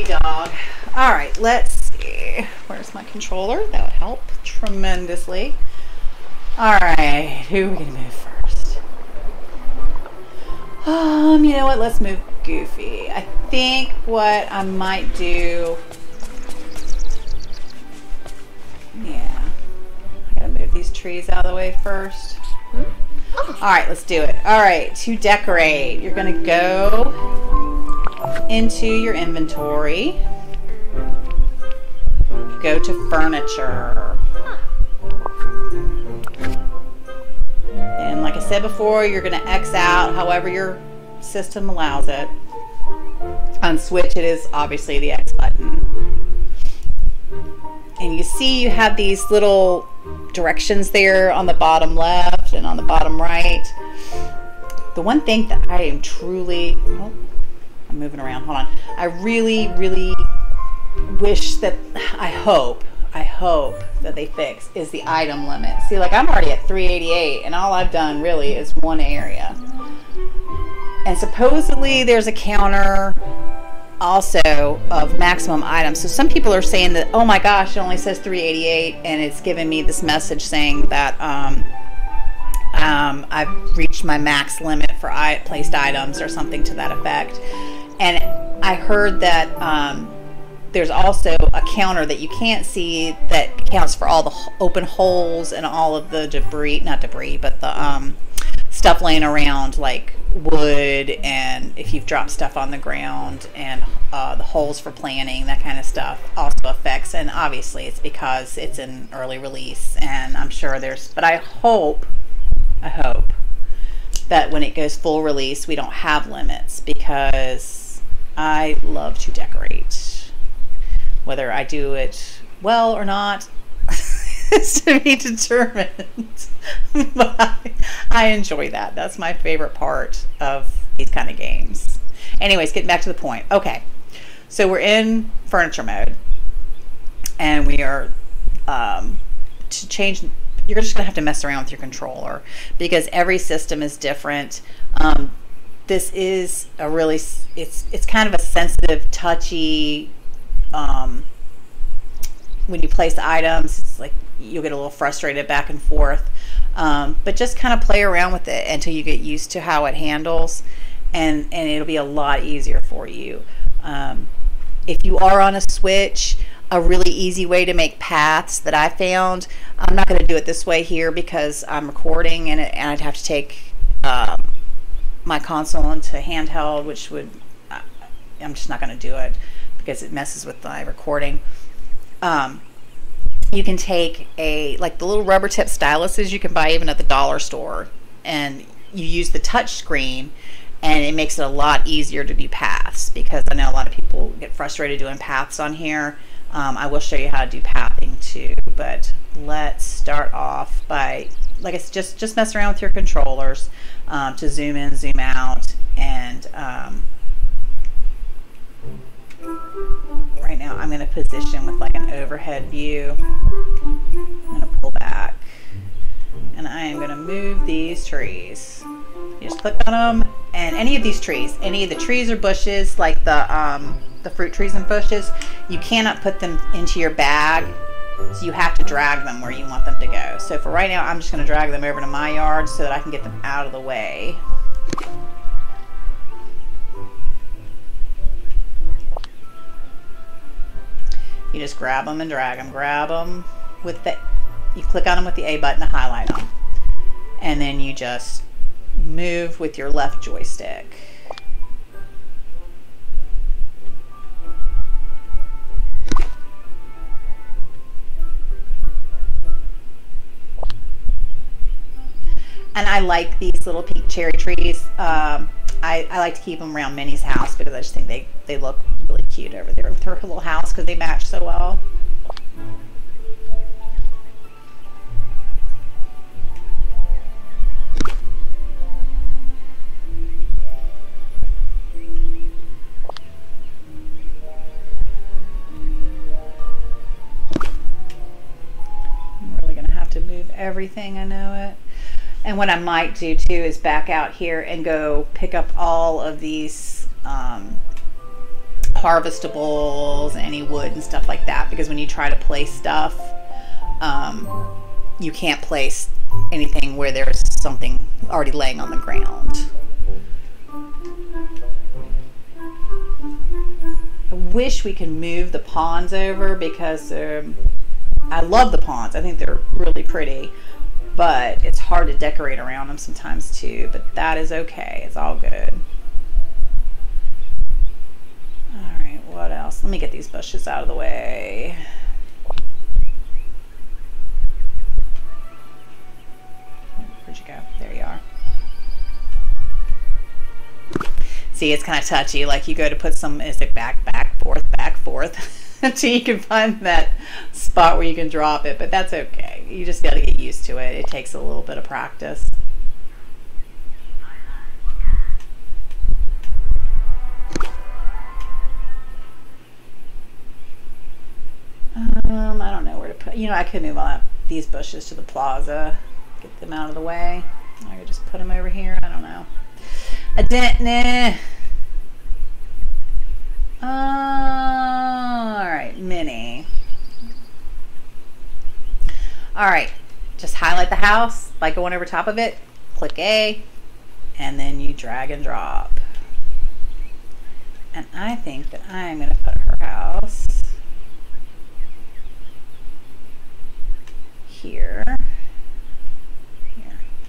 dog. All right, let's see. Where's my controller? That would help tremendously. All right, who are we gonna move first? You know what? Let's move Goofy. I think what I might do. Yeah, I gotta move these trees out of the way first. All right, let's do it. All right, to decorate, you're gonna go into your inventory, go to furniture, and like I said before, you're gonna X out however your system allows it. On Switch, it is obviously the X button. And you see you have these little directions there on the bottom left and on the bottom right. The one thing that I am truly, oh, I'm moving around, hold on. I really, really wish that, I hope that they fix is the item limit. See, like I'm already at 388 and all I've done really is one area. And supposedly there's a counter also of maximum items. So some people are saying that, oh my gosh, it only says 388 and it's giving me this message saying that I've reached my max limit for placed items or something to that effect. And I heard that there's also a counter that you can't see that counts for all the open holes and all of the debris, not debris, but the stuff laying around, like wood, and if you've dropped stuff on the ground, and the holes for planting, that kind of stuff also affects. And obviously it's because it's an early release, and I'm sure there's, but I hope that when it goes full release we don't have limits, because I love to decorate. Whether I do it well or not is to be determined. But I enjoy that. That's my favorite part of these kind of games. Anyways, getting back to the point. Okay, so we're in furniture mode, and we are to change. You're just gonna have to mess around with your controller because every system is different. This is a really, it's kind of a sensitive, touchy. When you place items, it's like you'll get a little frustrated back and forth, but just kind of play around with it until you get used to how it handles, and it'll be a lot easier for you. If you are on a Switch, a really easy way to make paths that I found, I'm not going to do it this way here because I'm recording, and I'd have to take my console into handheld, which would, I'm just not going to do it because it messes with my recording. You can take like the little rubber tip styluses you can buy even at the dollar store, and you use the touch screen, and it makes it a lot easier to do paths, because I know a lot of people get frustrated doing paths on here. I will show you how to do pathing too, but let's start off by, like I said, just mess around with your controllers to zoom in, zoom out, and right now I'm going to position with like an overhead view. I'm going to pull back, and I am going to move these trees. You just click on them, and any of these trees, any of the trees or bushes, like the fruit trees and bushes, you cannot put them into your bag, so you have to drag them where you want them to go. So for right now, I'm just going to drag them over to my yard so that I can get them out of the way. You just grab them and drag them. Grab them with the, you click on them with the A button to highlight them. And then you just move with your left joystick. And I like these little pink cherry trees. I like to keep them around Minnie's house because I just think they look really cute over there with her little house because they match so well. I'm really going to have to move everything, I know it. And what I might do too is back out here and go pick up all of these harvestables, any wood and stuff like that, because when you try to place stuff, you can't place anything where there's something already laying on the ground. I wish we could move the ponds over, because I love the ponds. I think they're really pretty, but it's hard to decorate around them sometimes too, but that is okay. It's all good. All right, what else? Let me get these bushes out of the way. Where'd you go? There you are. See, it's kind of touchy. Like you go to put some, is it back, forth, until you can find that spot where you can drop it. But that's okay. You just got to get used to it. It takes a little bit of practice. I don't know where to put. You know, I could move on these bushes to the plaza, get them out of the way. I could just put them over here. I don't know. I didn't. Nah. All right, mini. All right, just highlight the house by going over top of it. Click A, and then you drag and drop. And I think that I'm going to put her house here.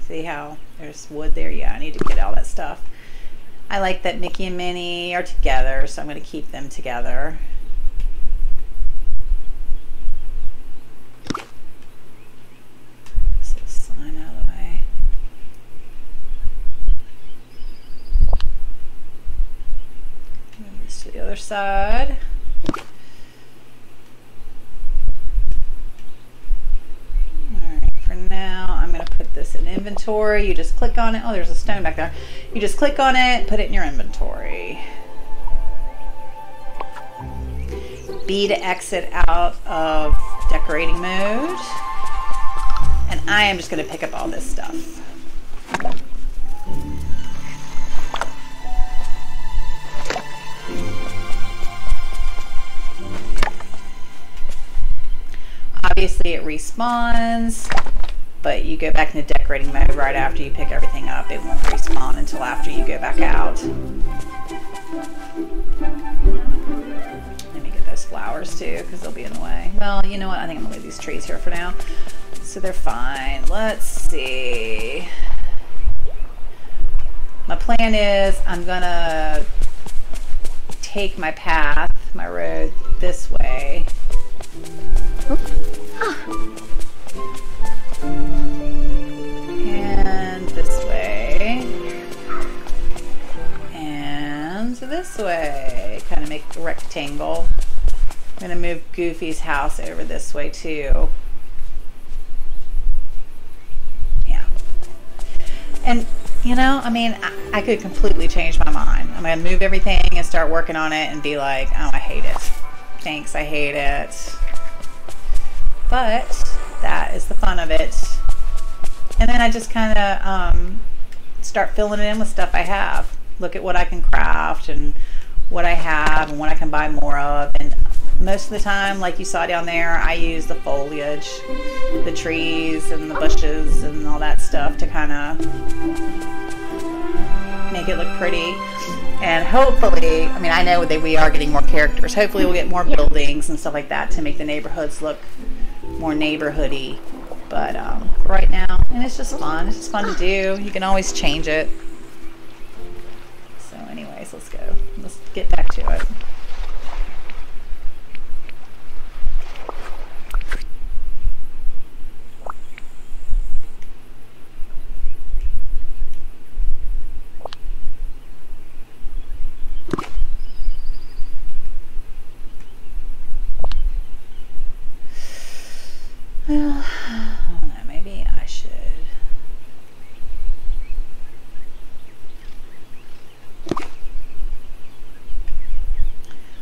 See how there's wood there? Yeah, I need to get all that stuff. I like that Mickey and Minnie are together, so I'm going to keep them together. This little sign out of the way. Move this to the other side. Now I'm going to put this in inventory. You just click on it. Oh, there's a stone back there. You just click on it, put it in your inventory. B to exit out of decorating mode. And I am just going to pick up all this stuff. Obviously it respawns, but you go back into decorating mode right after you pick everything up. It won't respawn until after you go back out. Let me get those flowers too, because they'll be in the way. Well, you know what? I think I'm gonna leave these trees here for now. So they're fine. Let's see. My plan is I'm gonna take my path, my road this way. And this way. And this way. Kind of make a rectangle. I'm going to move Goofy's house over this way too. Yeah. And you know, I mean, I could completely change my mind. I'm going to move everything and start working on it and be like, oh, I hate it. Thanks, I hate it. But that is the fun of it. And then I just kind of start filling it in with stuff I have. Look at what I can craft and what I have and what I can buy more of. And most of the time, like you saw down there, I use the foliage, the trees and the bushes and all that stuff to kind of make it look pretty. And hopefully, I mean, I know that we are getting more characters. Hopefully we'll get more buildings and stuff like that to make the neighborhoods look more neighborhoody. But right now, and it's just fun. It's just fun to do. You can always change it. So anyways, let's go. Let's get back to it. Well, I don't know, maybe I should.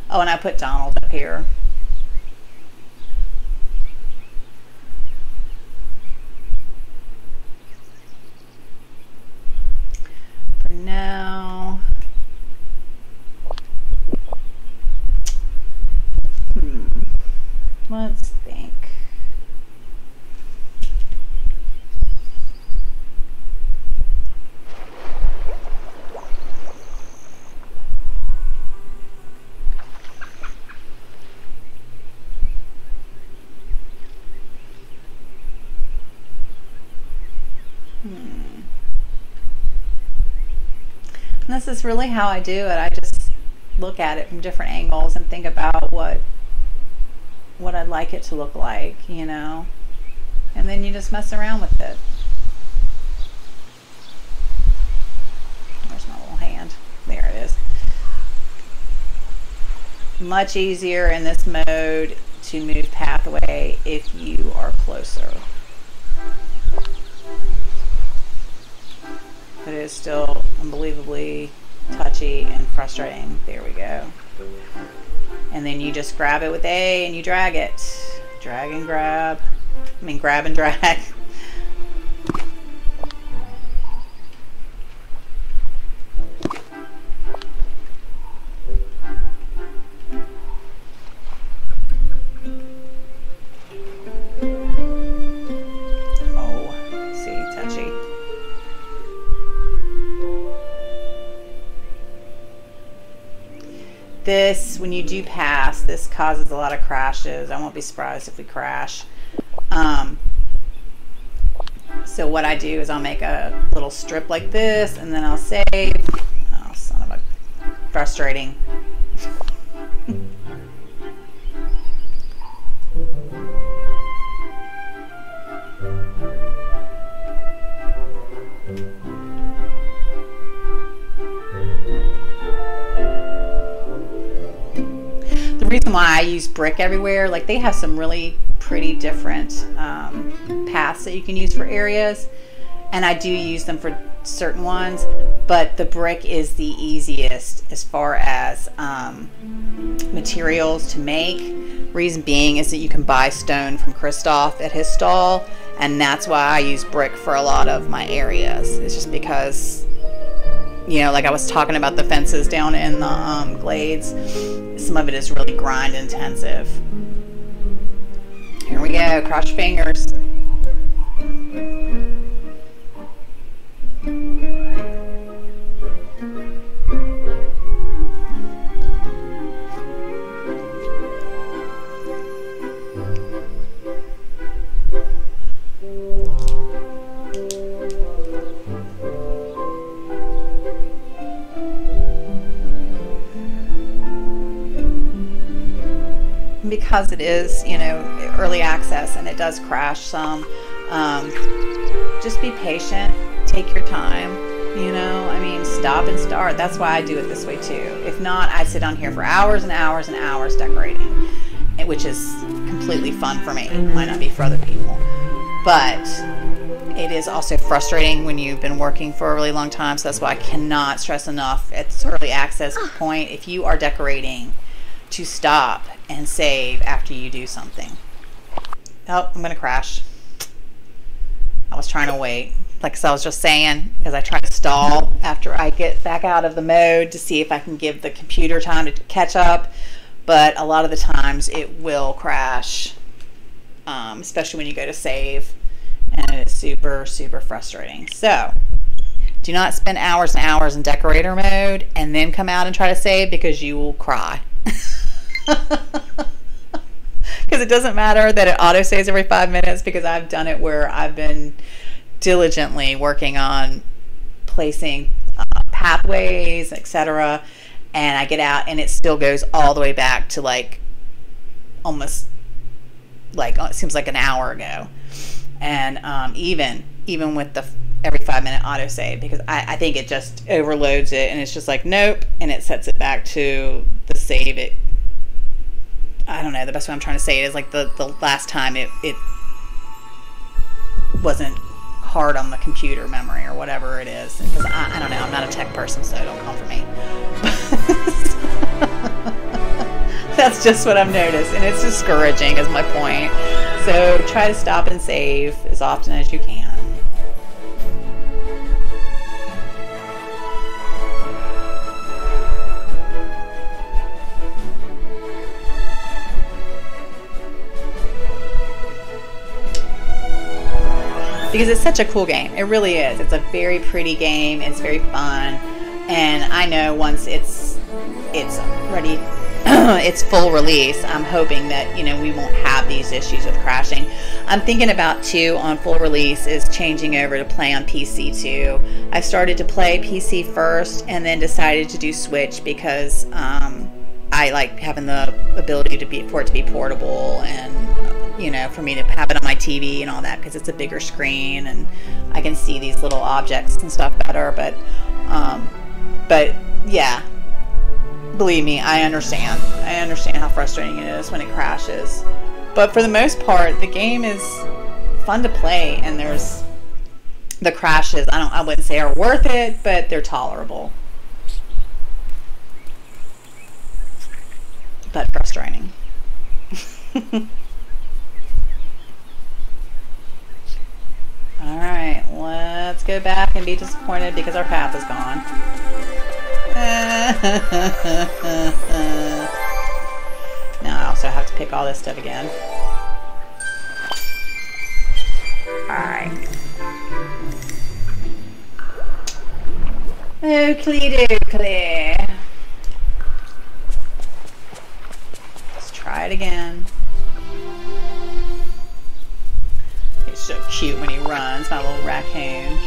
Oh, and I put Donald up here. For now. And this is really how I do it. I just look at it from different angles and think about what I'd like it to look like, you know, and then you just mess around with it. Where's my little hand? There it is. Much easier in this mode to move pathway if you are closer. But it is still unbelievably touchy and frustrating. There we go. And then you just grab it with A and you drag it. Drag and grab. I mean, grab and drag. This, when you do pass, this causes a lot of crashes. I won't be surprised if we crash. So what I do is I'll make a little strip like this, and then I'll save. Oh, son of a... frustrating. The reason why I use brick everywhere, like they have some really pretty different paths that you can use for areas, and I do use them for certain ones, but the brick is the easiest as far as materials to make. Reason being is that you can buy stone from Christoph at his stall, and that's why I use brick for a lot of my areas. It's just because, you know, like I was talking about the fences down in the glades, some of it is really grind intensive. Here we go, cross your fingers. Because it is, you know, early access and it does crash some, just be patient, take your time, you know, I mean, stop and start. That's why I do it this way too. If not, I sit on here for hours and hours and hours decorating, which is completely fun for me. It might not be for other people, but it is also frustrating when you've been working for a really long time. So that's why I cannot stress enough at this early access point, if you are decorating, to stop and save after you do something. Oh, I'm gonna crash. I was trying to wait, like I was just saying, as I try to stall after I get back out of the mode to see if I can give the computer time to catch up, but a lot of the times it will crash, especially when you go to save, and it's super, super frustrating. So do not spend hours and hours in decorator mode and then come out and try to save, because you will cry. Because it doesn't matter that it auto saves every 5 minutes, because I've done it where I've been diligently working on placing pathways, etc., and I get out and it still goes all the way back to like almost like, it seems like an hour ago. And even with the every 5 minute autosave, because I think it just overloads it and it's just like nope, and it sets it back to the save it. I don't know, the best way I'm trying to say it is like the last time it wasn't hard on the computer memory or whatever it is, because I don't know, I'm not a tech person, so don't come for me. That's just what I've noticed, and it's discouraging is my point. So try to stop and save as often as you can. Because it's such a cool game. It really is. It's a very pretty game. It's very fun. And I know once it's ready its full release, I'm hoping that, you know, we won't have these issues with crashing. I'm thinking about too on full release is changing over to play on PC too. I started to play PC first and then decided to do Switch because I like having the ability for it to be portable, and you know, for me to have it on my TV and all that, because it's a bigger screen and I can see these little objects and stuff better. But yeah, believe me, I understand how frustrating it is when it crashes, but for the most part the game is fun to play, and there's the crashes I wouldn't say are worth it, but they're tolerable, but frustrating. Alright, let's go back and be disappointed because our path is gone. Now I also have to pick all this stuff again. Alright. Oakley dokley. Let's try it again. He's so cute when he runs, my little raccoon.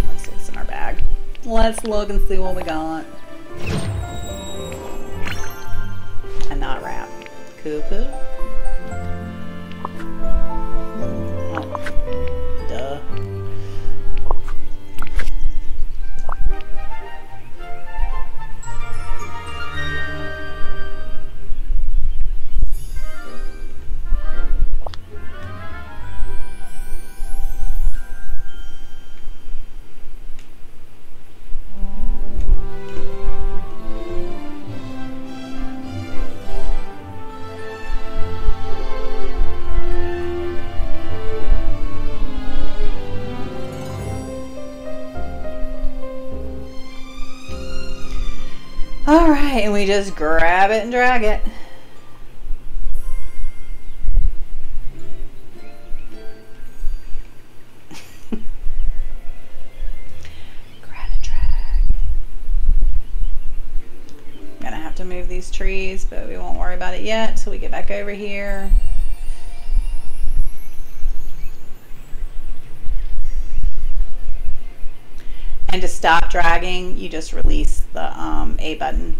Let's see what's in our bag. Let's look and see what we got. And not a wrap. Cuckoo. Oh, duh. Alright, and we just grab it and drag it. Grab and drag. I'm gonna have to move these trees, but we won't worry about it yet until we get back over here. And to stop dragging, you just release the A button.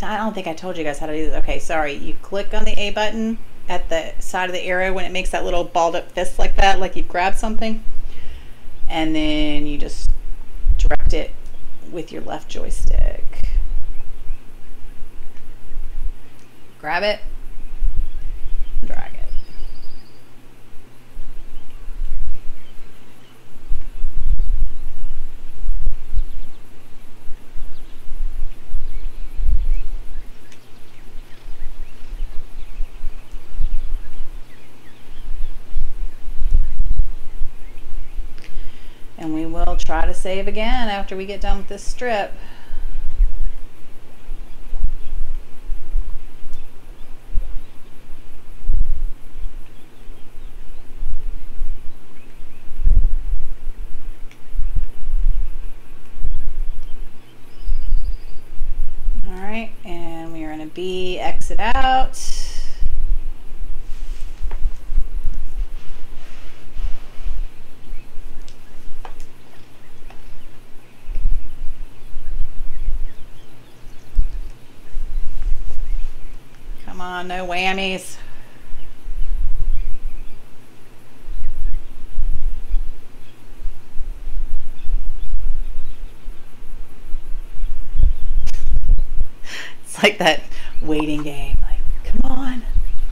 I don't think I told you guys how to do this. Okay, sorry. You click on the A button at the side of the arrow when it makes that little balled up fist like that, like you've grabbed something. And then you just direct it with your left joystick. Grab it, drag it. And we will try to save again after we get done with this strip. All right, and we are going to B, exit out. Come on, no whammies. It's like that waiting game. Like, come on,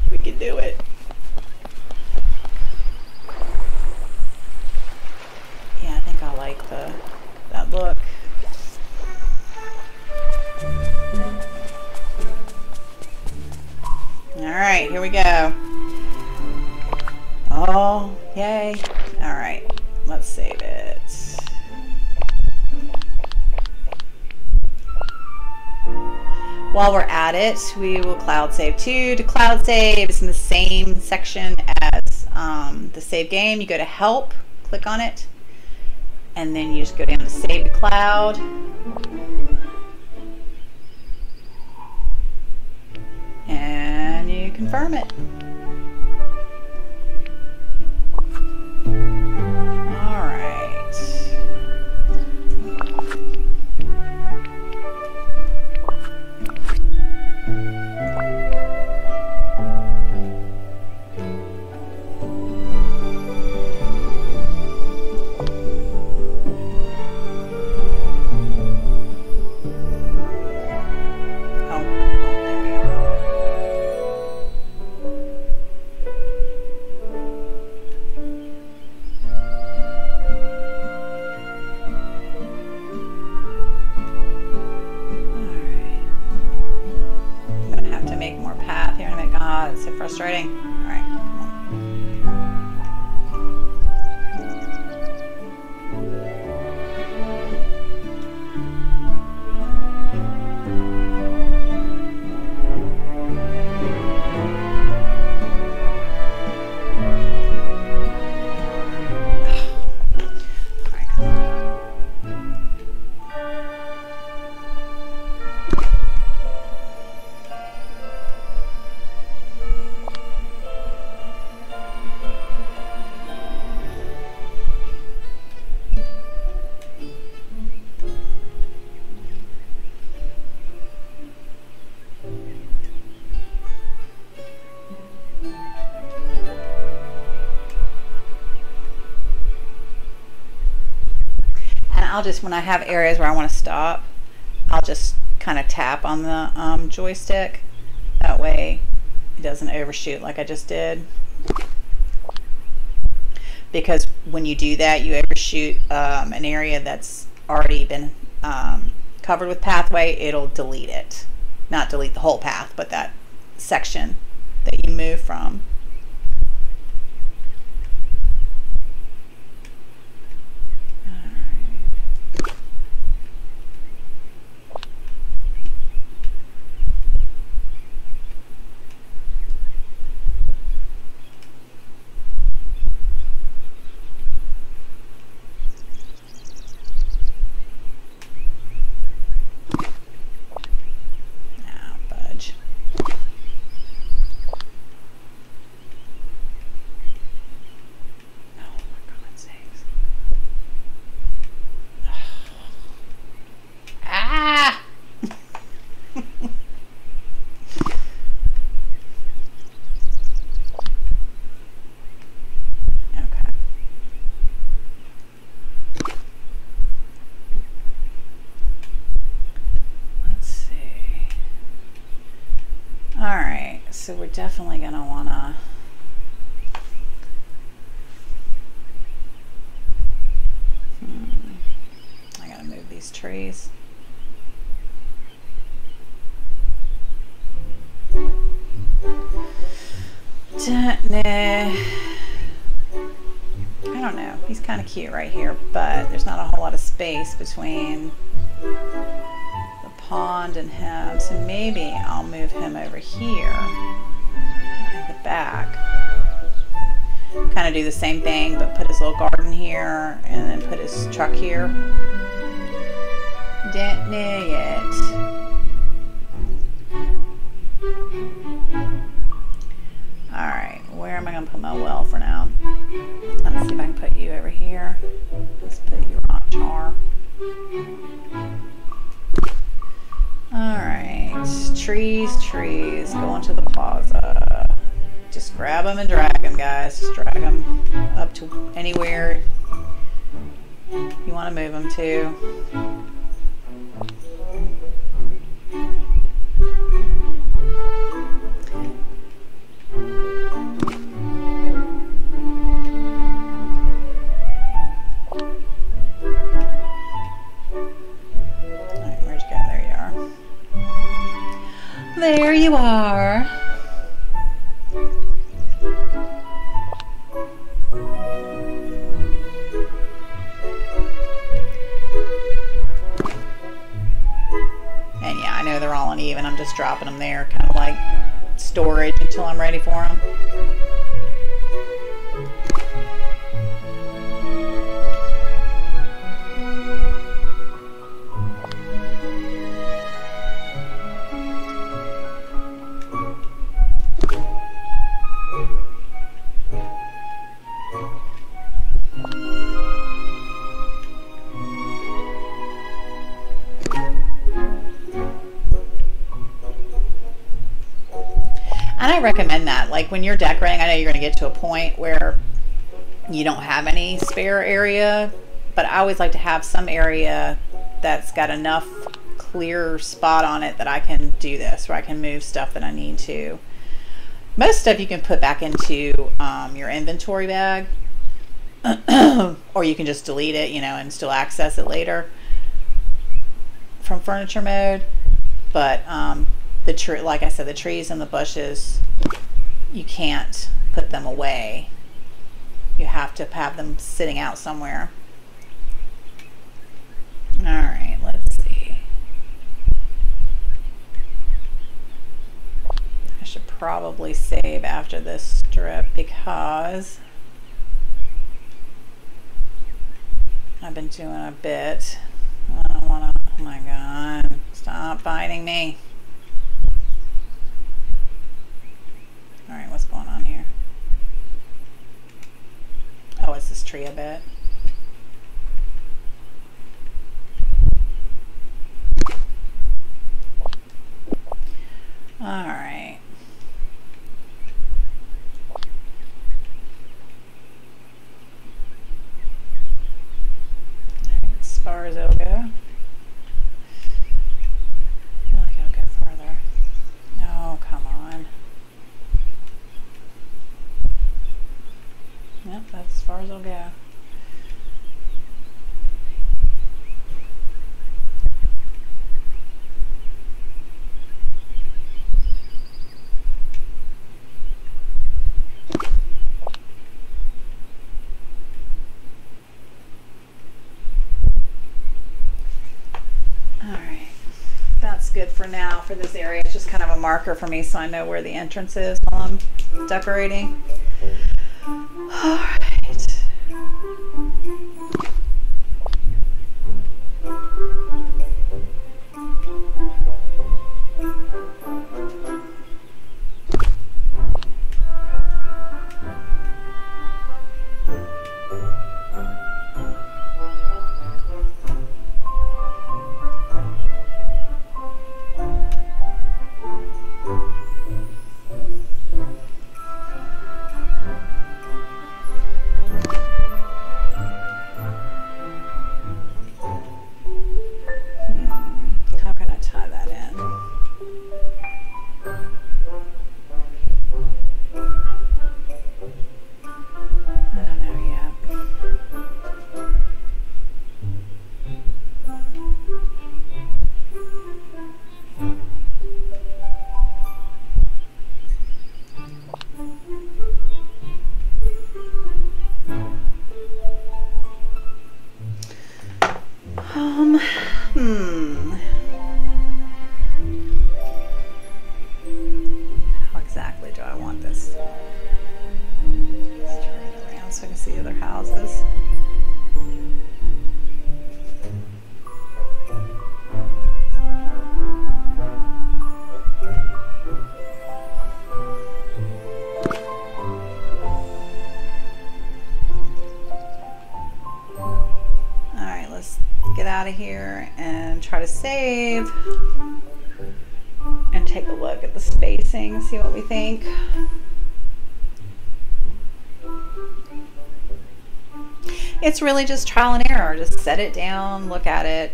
we can do it. Yeah, I think I like that look. All right, here we go. Oh, yay. All right, let's save it. While we're at it, we will cloud save too. To cloud save, it's in the same section as the save game. You go to help, click on it, And then you just go down to save the cloud. And you confirm it. All right. Frustrating. All right, come on. I'll just, when I have areas where I want to stop, I'll just kind of tap on the joystick. That way it doesn't overshoot like I just did. Because when you do that, you overshoot an area that's already been covered with pathway, it'll delete it. Not delete the whole path, but that section that you move from. So we're definitely going to want to I got to move these trees. I don't know. He's kind of cute right here, but there's not a whole lot of space between the pond and him, so maybe I'll move him over here at the back. Kind of do the same thing, but put his little garden here and then put his truck here. Didn't know yet. Alright, where am I going to put my well for now? Let's see if I can put you over here. Let's put you on char. Alright, trees, go into the plaza. Just grab them and drag them, guys. Just drag them up to anywhere you want to move them to. There you are. And yeah, I know they're all uneven. I'm just dropping them there, kind of like storage until I'm ready for them. recommend that. Like when you're decorating, I know you're going to get to a point where you don't have any spare area, but I always like to have some area that's got enough clear spot on it that I can do this, where I can move stuff that I need to. Most stuff you can put back into your inventory bag, or you can just delete it, you know, and still access it later from furniture mode. But like I said, the trees and the bushes, you can't put them away. You have to have them sitting out somewhere. All right, let's see. I should probably save after this strip because I've been doing a bit. I don't want to, oh my God, stop biting me. All right, what's going on here? Oh, it's this tree a bit. All right. As far as it'll go. I feel like it'll go further. Oh, come on. Yep, that's as far as it'll go. That's good for now for this area. It's just kind of a marker for me so I know where the entrance is while I'm decorating. All right. How exactly do I want this? Let's turn it around so I can see the other houses. Alright, let's get out of here and try to save and take a look at the spacing, see what we think. It's really just trial and error. Just set it down, look at it,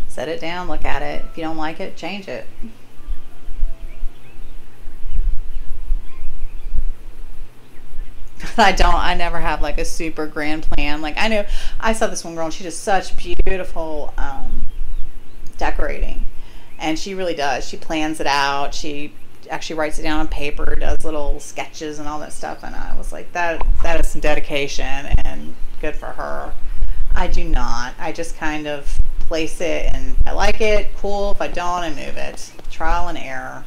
set it down, look at it. If you don't like it, change it. I never have like a super grand plan. Like I know I saw this one girl and she does such beautiful decorating, and she really does. She plans it out. She actually writes it down on paper, does little sketches and all that stuff, and I was like, that is some dedication and good for her. I do not. I just kind of place it and I like it, cool. If I don't, I move it. Trial and error.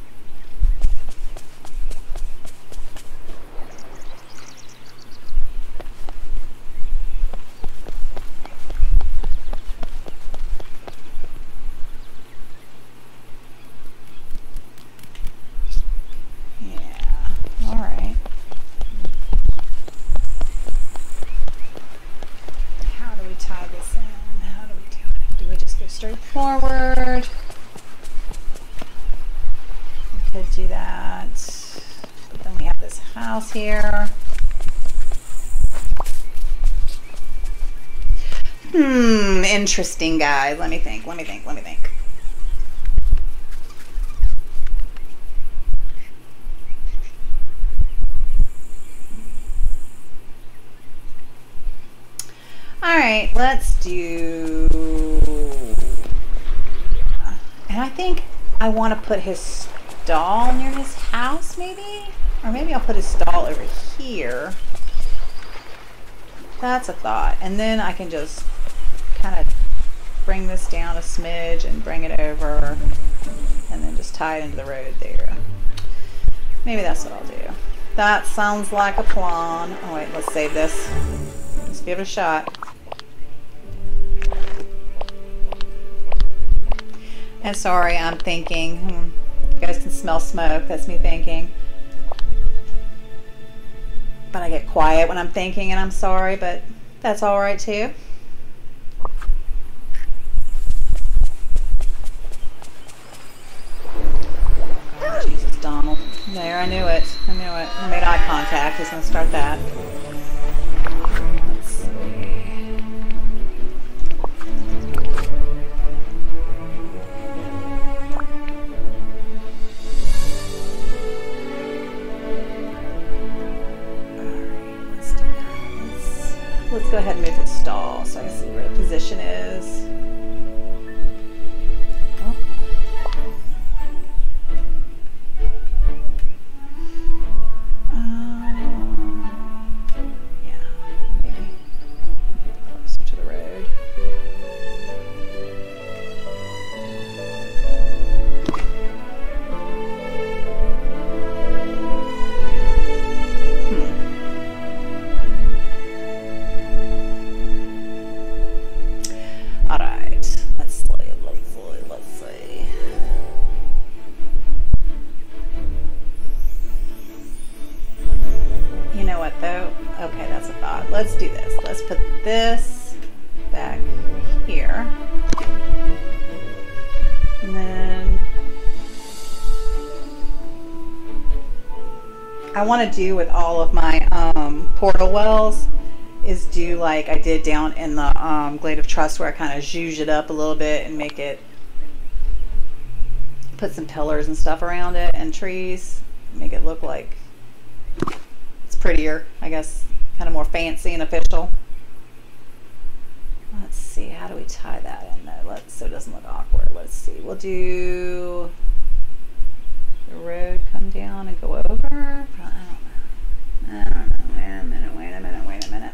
Straight forward. We could do that. house here. Interesting, guys. Let me think. All right, let's do, and I think I want to put his stall near his house, maybe? Or maybe I'll put his stall over here. That's a thought. And then I can just kind of bring this down a smidge and bring it over and then just tie it into the road there. Maybe that's what I'll do. That sounds like a plan. Oh wait, let's save this. Let's give it a shot. And sorry, I'm thinking. You guys can smell smoke. That's me thinking. But I get quiet when I'm thinking, and I'm sorry, but that's all right too. Oh, Jesus, Donald. There, I knew it. I made eye contact. He's going to start that. Let's see. Let's go ahead and move his stall so I can see where the position is. Oh. Yeah, maybe closer to the road. Let's do this. Let's put this back here. And then I want to do with all of my portal wells is do like I did down in the Glade of Trust, where I kind of zhuzh it up a little bit and make it, put some pillars and stuff around it and trees, make it look like it's prettier, I guess. Kind of more fancy and official. Let's see, how do we tie that in though? So it doesn't look awkward. Let's see, we'll do the road come down and go over. I don't know. Wait a minute.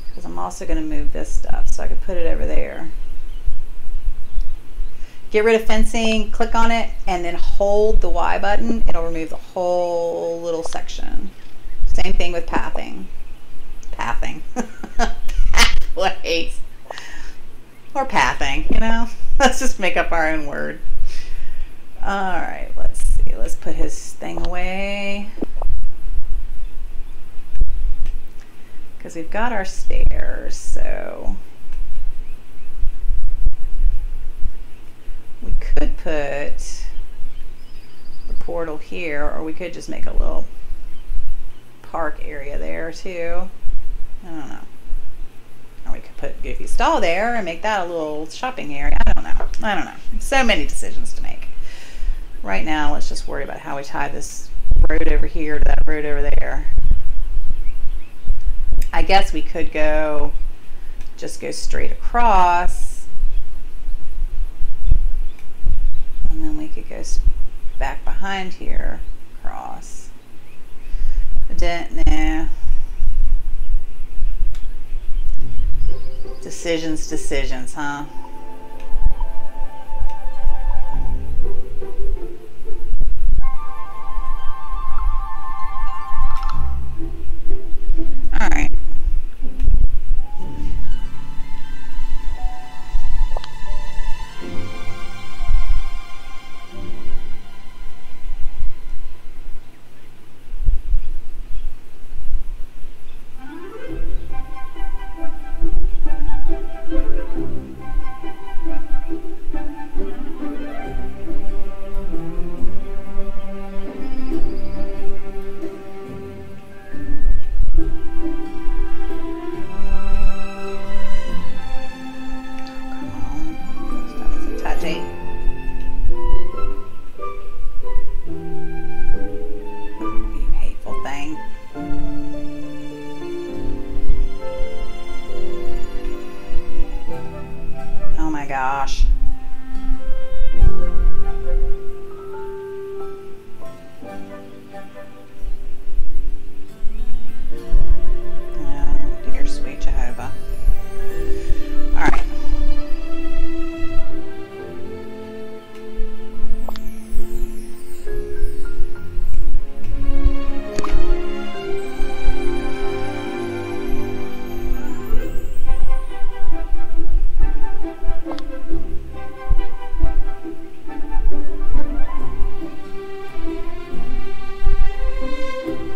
Because I'm also going to move this stuff so I can put it over there. Get rid of fencing, click on it, and then hold the Y button. It'll remove the whole little section. Same thing with pathing. Pathways. Or pathing, you know? Let's just make up our own word. Alright, let's see. Let's put his thing away. Because we've got our stairs, so we could put the portal here, or we could just make a little park area there too. I don't know. Or we could put Goofy Stall there and make that a little shopping area. I don't know. So many decisions to make. Right now, let's just worry about how we tie this road over here to that road over there. I guess we could just go straight across. And then we could go back behind here, across. Nah. Decisions, huh? All right. Oh my gosh. Oh, dear sweet Jehovah. All right.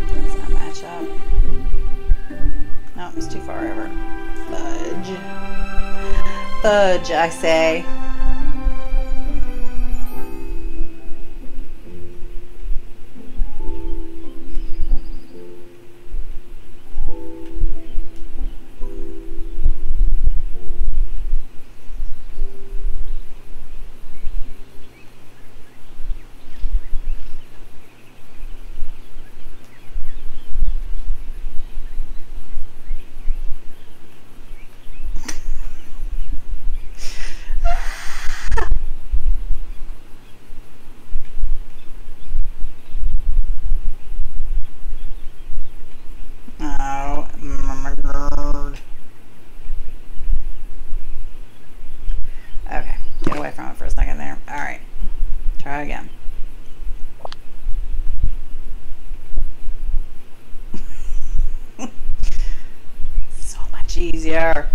Does that match up? No, it's too far over. Fudge. Fudge, I say. Oh my god. Okay, get away from it for a second there. All right, try again. So much easier.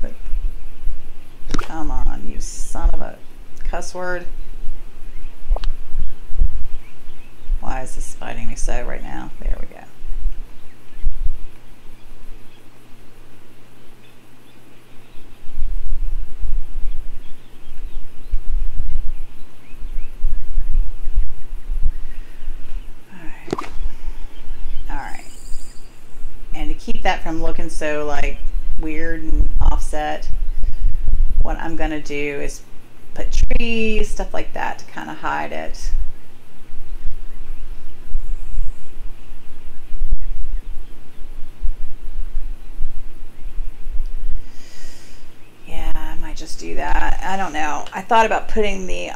But come on, you son of a cuss word. Why is this biting me so right now? There we go. Keep that from looking so like weird and offset, what I'm gonna do is put trees, stuff like that to kind of hide it. Yeah, I might just do that. I don't know. I thought about putting the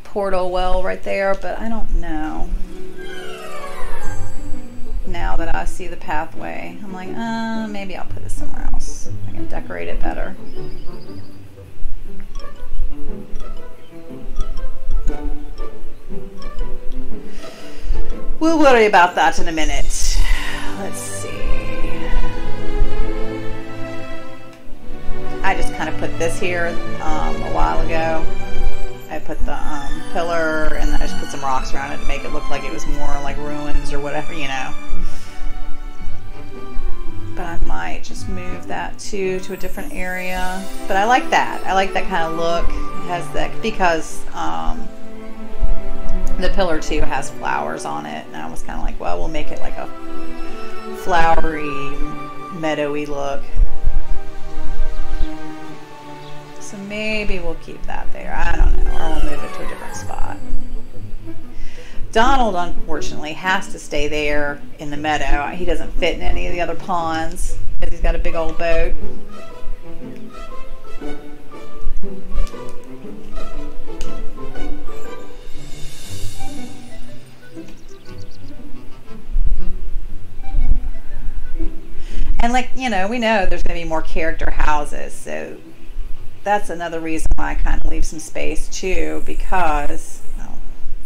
portal well right there, but I don't know. Now that I see the pathway, I'm like, maybe I'll put it somewhere else. I can decorate it better. We'll worry about that in a minute. Let's see. I just kind of put this here a while ago. I put the pillar and then I just put some rocks around it to make it look like it was more like ruins or whatever, you know. But I might just move that too to a different area. But I like that. I like that kind of look. It has that because the pillar too has flowers on it, and I was kind of like, well, we'll make it like a flowery, meadowy look. So maybe we'll keep that there. I don't know, or we'll move it to a different spot. Donald, unfortunately, has to stay there in the meadow. He doesn't fit in any of the other ponds because he's got a big old boat. And like, you know, we know there's going to be more character houses, so that's another reason why I kind of leave some space too, because, oh,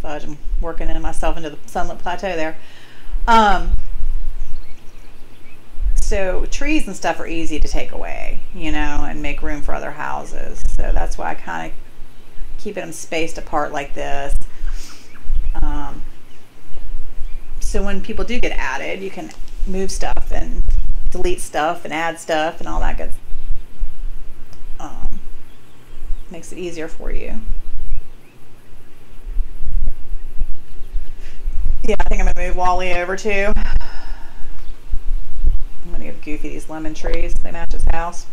fudge, I'm working myself into the sunlit plateau there. So trees and stuff are easy to take away, you know, and make room for other houses. So that's why I kind of keep them spaced apart like this. So when people do get added, you can move stuff and delete stuff and add stuff and all that good. Makes it easier for you. Yeah, I think I'm gonna move Wally over too. I'm gonna give Goofy these lemon trees. They match his house.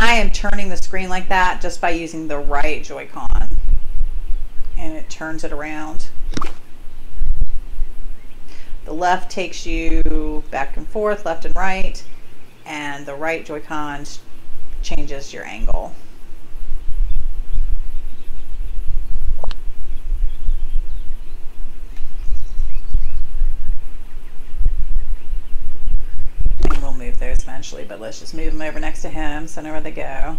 I am turning the screen like that just by using the right Joy-Con, and it turns it around. The left takes you back and forth, left and right, and the right Joy-Con changes your angle. And we'll move those eventually, but let's just move them over next to him so I know where they go.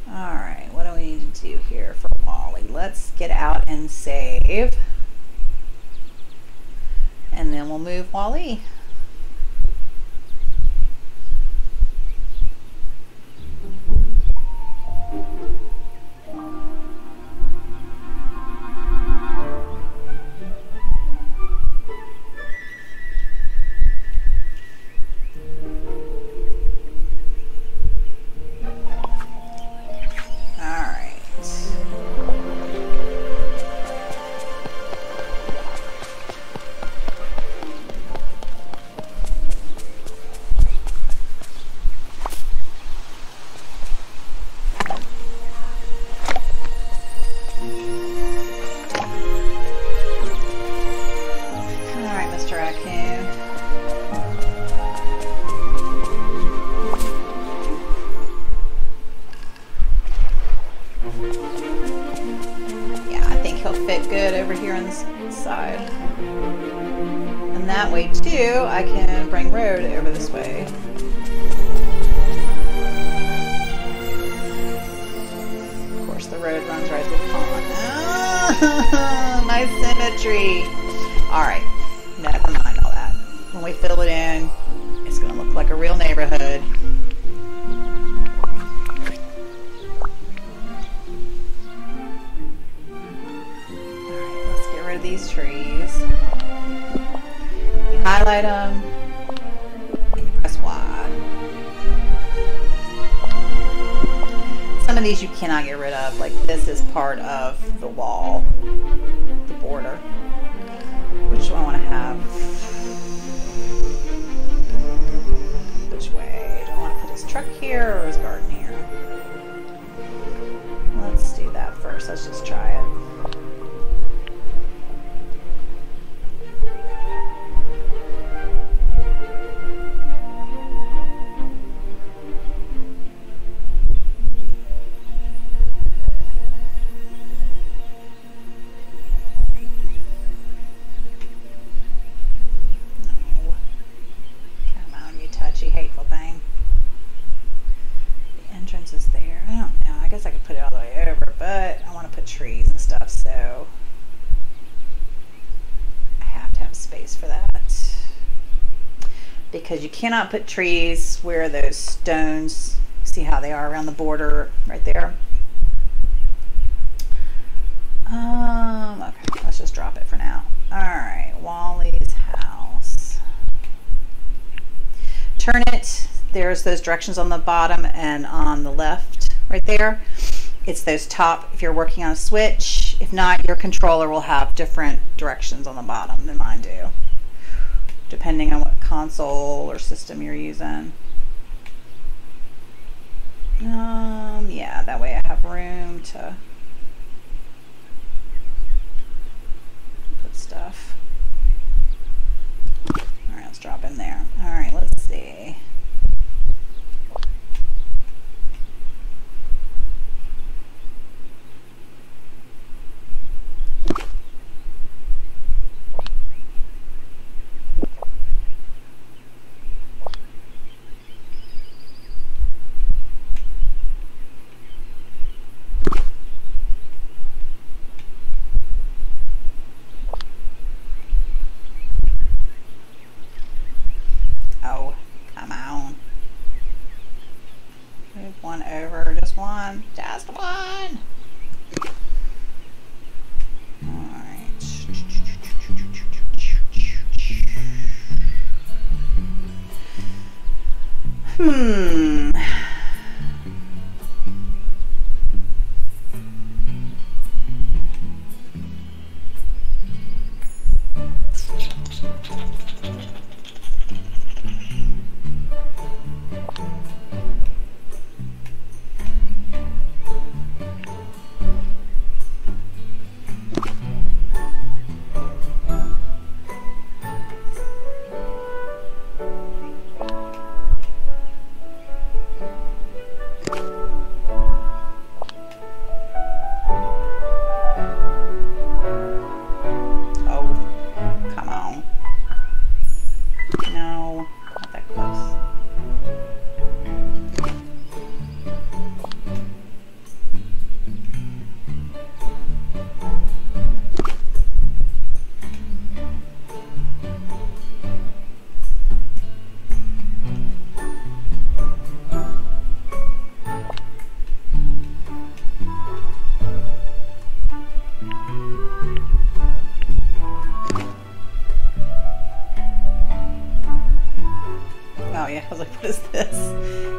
All right, what do we need to do here for Wally? Let's get out and save. And then we'll move Wally. I can bring Road over this way. Of course, the road runs right through the pond. Oh, my symmetry. Alright, never mind all that. When we fill it in, it's going to look like a real neighborhood. Alright, let's get rid of these trees. Highlight them, and you press Y. Some of these you cannot get rid of, like this is part of the wall, the border. Which do I want to have? Which way? Do I want to put his truck here or his garden here? Let's do that first. Let's just try it. Hateful thing. The entrance is there. I don't know. I guess I could put it all the way over, but I want to put trees and stuff, so I have to have space for that. Because you cannot put trees where those stones, see how they are around the border right there. Okay, let's just drop it for now. Alright, Wally's house. Turn it, there's those directions on the bottom and on the left right there. It's those top if you're working on a switch. If not, your controller will have different directions on the bottom than mine do, depending on what console or system you're using. Yeah, that way I have room to put stuff. Alright, let's drop in there. Alright, let's see. Oh, come on. Move one over, just one. Just one! Alright.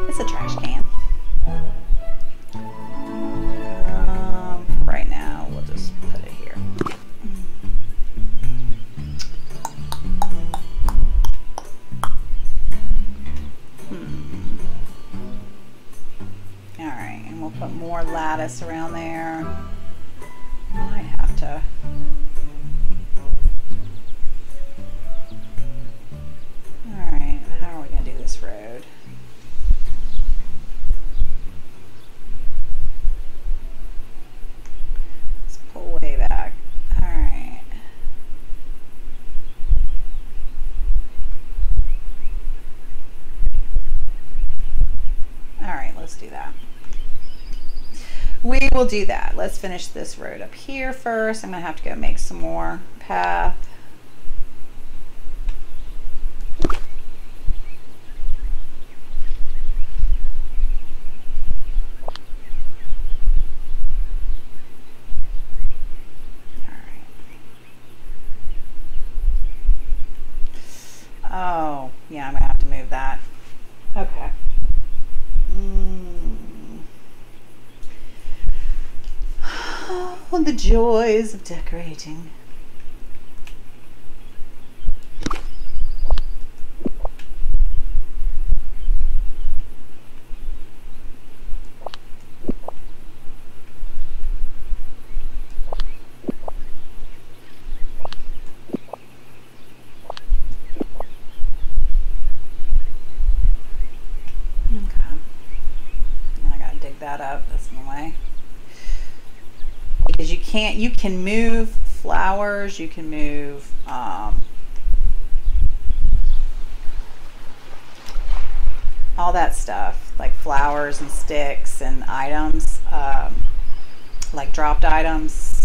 It's a trash can. Right now, we'll just put it here. All right, and we'll put more lattice around there. Might have to. All right, how are we going to do this road? Let's pull way back. All right. All right, let's do that. We will do that. Let's finish this road up here first. I'm going to have to go make some more path. Oh, yeah, I'm going to have to move that. Okay. Oh, the joys of decorating. That up this way, because you can move flowers, you can move all that stuff, like flowers and sticks and items, like dropped items,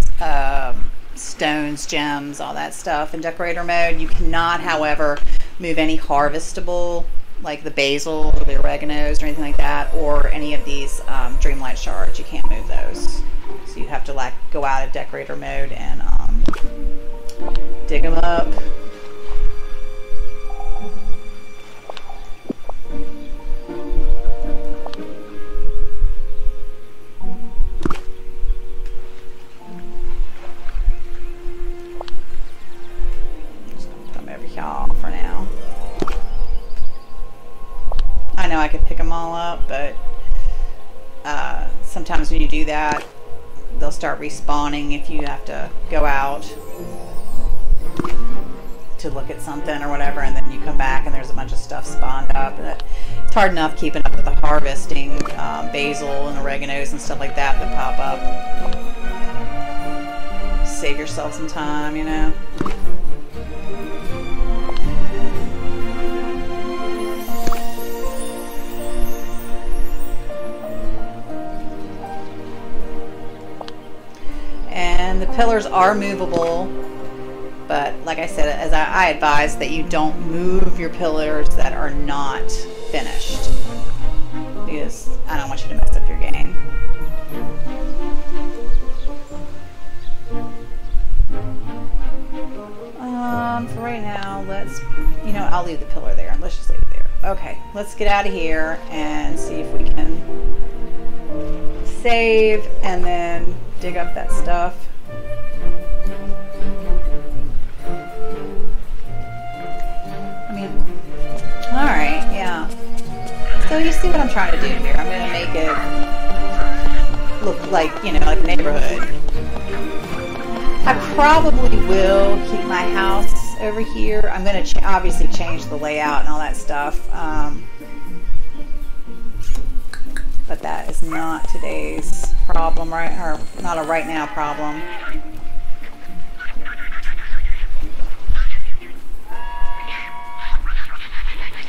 stones, gems, all that stuff in decorator mode. You cannot, however, move any harvestable, like the basil or the oreganos or anything like that, or any of these Dreamlight shards. You can't move those. So you have to like go out of decorator mode and dig them up. Just gonna put them over here for now. I know I could pick them all up, but sometimes when you do that, they'll start respawning if you have to go out to look at something or whatever, and then you come back and there's a bunch of stuff spawned up. It's hard enough keeping up with the harvesting basil and oreganos and stuff like that that pop up. Save yourself some time, you know. And the pillars are movable, but like I said, as I advise that you don't move your pillars that are not finished, because I don't want you to mess up your game. For right now, I'll leave the pillar there. Let's just leave it there. Okay, let's get out of here and see if we can save and then dig up that stuff. I mean, all right, yeah. So you see what I'm trying to do here. I'm going to make it look like, like a neighborhood. I probably will keep my house over here. I'm going to obviously change the layout and all that stuff. But that is not today's problem, right? Or not a right now problem.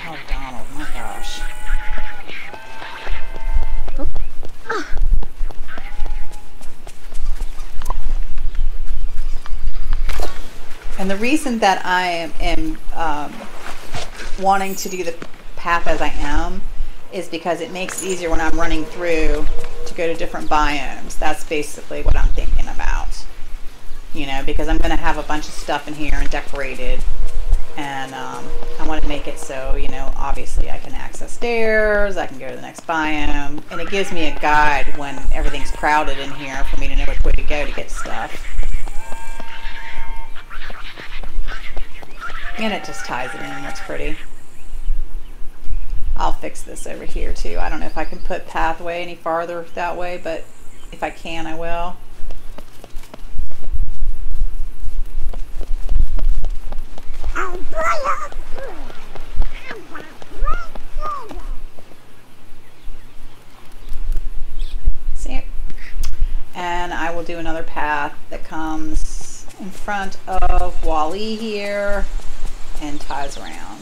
Oh, Donald, my gosh. And the reason that I am wanting to do the path as I am is because it makes it easier when I'm running through to go to different biomes. That's basically what I'm thinking about. Because I'm going to have a bunch of stuff in here and decorated. And I want to make it so, you know, obviously I can access stairs, I can go to the next biome, and it gives me a guide when everything's crowded in here for me to know which way to go to get stuff. And it just ties it in. That's pretty. I'll fix this over here too. I don't know if I can put pathway any farther that way, but if I can, I will. See? And I will do another path that comes in front of Wally here and ties around.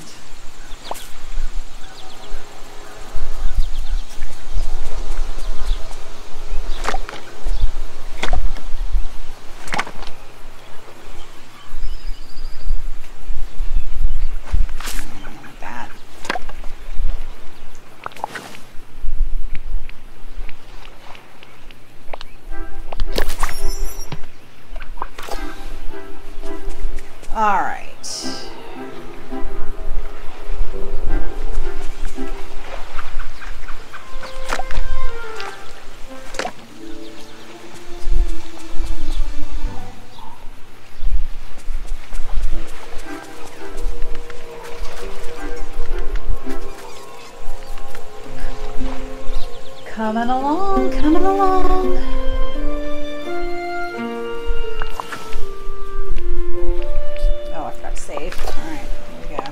All right. Coming along, coming along. Oh, I forgot to save. All right, here we go.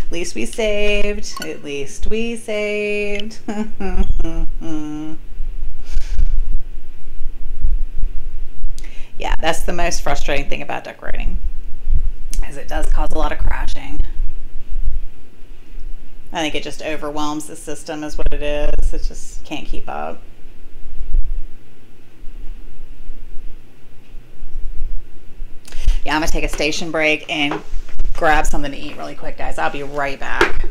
At least we saved. At least we saved. Yeah, that's the most frustrating thing about decorating, is it does cause a lot of crashing. I think it just overwhelms the system is what it is. It just can't keep up. Yeah, I'm gonna take a station break and grab something to eat really quick, guys. I'll be right back.